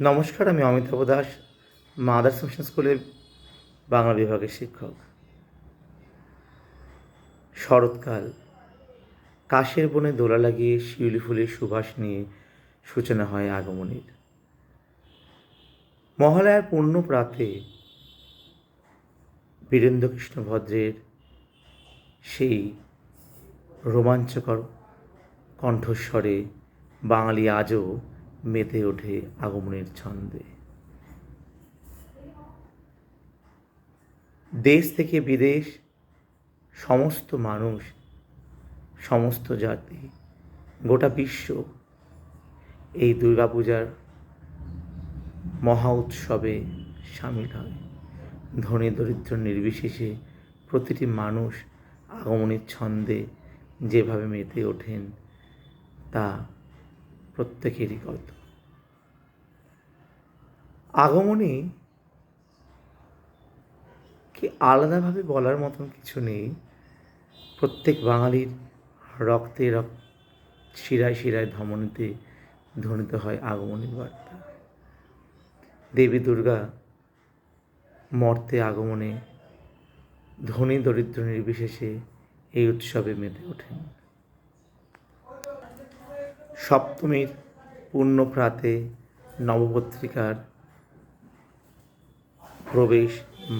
নমস্কার, আমি Amitabh Das, mother's mission স্কুলের বাংলা বিভাগের শিক্ষক। শরৎকাল, কাশের বনে দোলা লাগিয়ে শিউলি ফুলের সুবাস নিয়ে সূচনা হয় আগমনীর। মহালয়ার পূর্ণ প্রাতে বীরেন্দ্রকৃষ্ণ ভদ্রের সেই রোমাঞ্চকর কণ্ঠস্বরে বাঙালি আজও মেতে ওঠে আগমনীর ছন্দে। দেশ থেকে বিদেশ, সমস্ত মানুষ, সমস্ত জাতি, গোটা বিশ্ব এই দুর্গাপূজার মহা উৎসবে সামিল হয়। ধনী দরিদ্র নির্বিশেষে প্রতিটি মানুষ আগমনীর ছন্দে যেভাবে মেতে ওঠেন তা প্রত্যেকেরই গল্প। আগমনী কি আলাদাভাবে বলার মতন কিছু নেই। প্রত্যেক বাঙালির রক্তে শিরায় শিরায় ধমনীতে ধ্বনিত হয় আগমনীর বার্তা। দেবী দুর্গা মর্তে আগমনে ধনী দরিদ্র নির্বিশেষে এই উৎসবে মেতে ওঠেন। সপ্তমীর পূর্ণ প্রাতে নবপত্রিকার প্রবেশ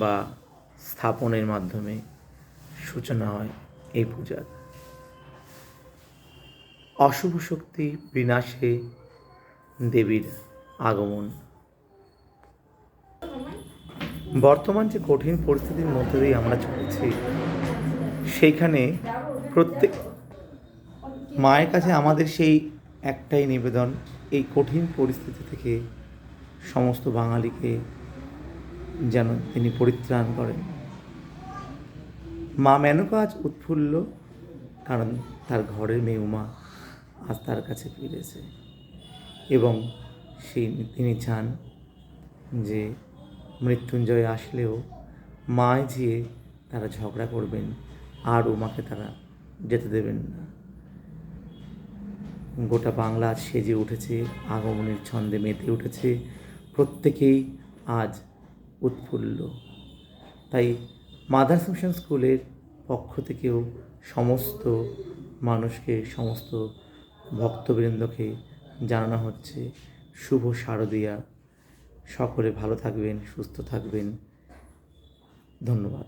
বা স্থাপনের মাধ্যমে সূচনা হয় এই পূজার। অশুভ শক্তি বিনাশে দেবীর আগমন। বর্তমান যে কঠিন পরিস্থিতির মধ্যে দিয়ে আমরা চলেছি, সেইখানে প্রত্যেক মায়ের কাছে আমাদের সেই একটাই নিবেদন, এই কঠিন পরিস্থিতি থেকে সমস্ত বাঙালিকে যেন তিনি পরিত্রাণ করেন। মা মেনকা আজ উৎফুল্ল, কারণ তার ঘরের মেয়ে উমা আজ তার কাছে ফিরেছে এবং তিনি চান যে মৃত্যুঞ্জয় আসলেও মায় যেয়ে তারা ঝগড়া করবেন আর উমাকে তারা যেতে দেবেন না। গোটা বাংলা আজ সেজে উঠেছে, আগমনের ছন্দে মেতে উঠেছে, প্রত্যেকেই আজ উৎফুল্ল। তাই মাদার্স মিশন স্কুলের পক্ষ থেকেও সমস্ত মানুষকে, সমস্ত ভক্তবৃন্দকে জানানো হচ্ছে শুভ শারদীয়া। সকলে ভালো থাকবেন, সুস্থ থাকবেন। ধন্যবাদ।